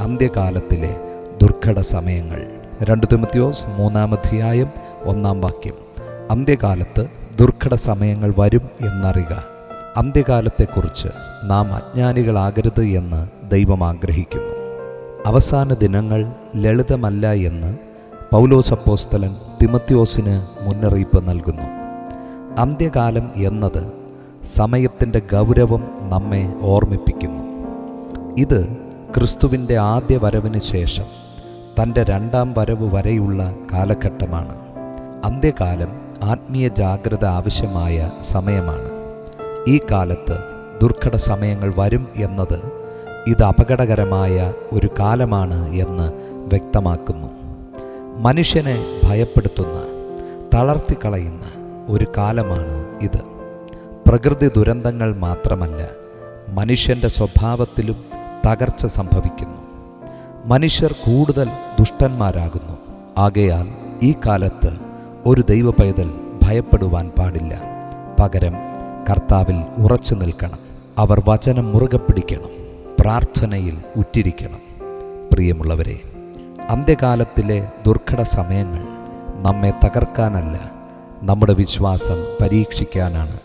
അന്ത്യകാലത്തിലെ ദുർഘട സമയങ്ങൾ. 2 തിമോഥെയോസ് 3-ാം 1-ാം വാക്യം. അന്ത്യകാലത്ത് ദുർഘട സമയങ്ങൾ വരും എന്നറിയുക. അന്ത്യകാലത്തെക്കുറിച്ച് നാം അജ്ഞാനികളാകരുത് എന്ന് ദൈവം ആഗ്രഹിക്കുന്നു. അവസാന ദിനങ്ങൾ ലളിതമല്ല എന്ന് പൗലോസ് അപ്പോസ്തലൻ തിമോഥെയോസിന് മുന്നറിയിപ്പ് നൽകുന്നു. അന്ത്യകാലം എന്നത് സമയത്തിൻ്റെ ഗൗരവം നമ്മെ ഓർമ്മിപ്പിക്കുന്നു. ഇത് ക്രിസ്തുവിൻ്റെ ആദ്യ വരവിന് ശേഷം തൻ്റെ 2ാം വരവ് വരെയുള്ള കാലഘട്ടമാണ്. അന്ത്യകാലം ആത്മീയ ജാഗ്രത ആവശ്യമായ സമയമാണ്. ഈ കാലത്ത് ദുർഘട സമയങ്ങൾ വരും എന്നത് ഇത് അപകടകരമായ ഒരു കാലമാണ് എന്ന് വ്യക്തമാക്കുന്നു. മനുഷ്യനെ ഭയപ്പെടുത്തുന്ന, തളർത്തിക്കളയുന്ന ഒരു കാലമാണ് ഇത്. പ്രകൃതി ദുരന്തങ്ങൾ മാത്രമല്ല, മനുഷ്യൻ്റെ സ്വഭാവത്തിലും തകർച്ച സംഭവിക്കുന്നു. മനുഷ്യർ കൂടുതൽ ദുഷ്ടന്മാരാകുന്നു. ആകയാൽ ഈ കാലത്ത് ഒരു ദൈവ പൈതൽ ഭയപ്പെടുവാൻ പാടില്ല. പകരം കർത്താവിൽ ഉറച്ചു നിൽക്കണം. അവർ വചനം മുറുകെ പിടിക്കണം. പ്രാർത്ഥനയിൽ ഉറ്റിരിക്കണം. പ്രിയമുള്ളവരെ, അന്ത്യകാലത്തിലെ ദുർഘട സമയങ്ങൾ നമ്മെ തകർക്കാനല്ല, നമ്മുടെ വിശ്വാസം പരീക്ഷിക്കാനാണ്.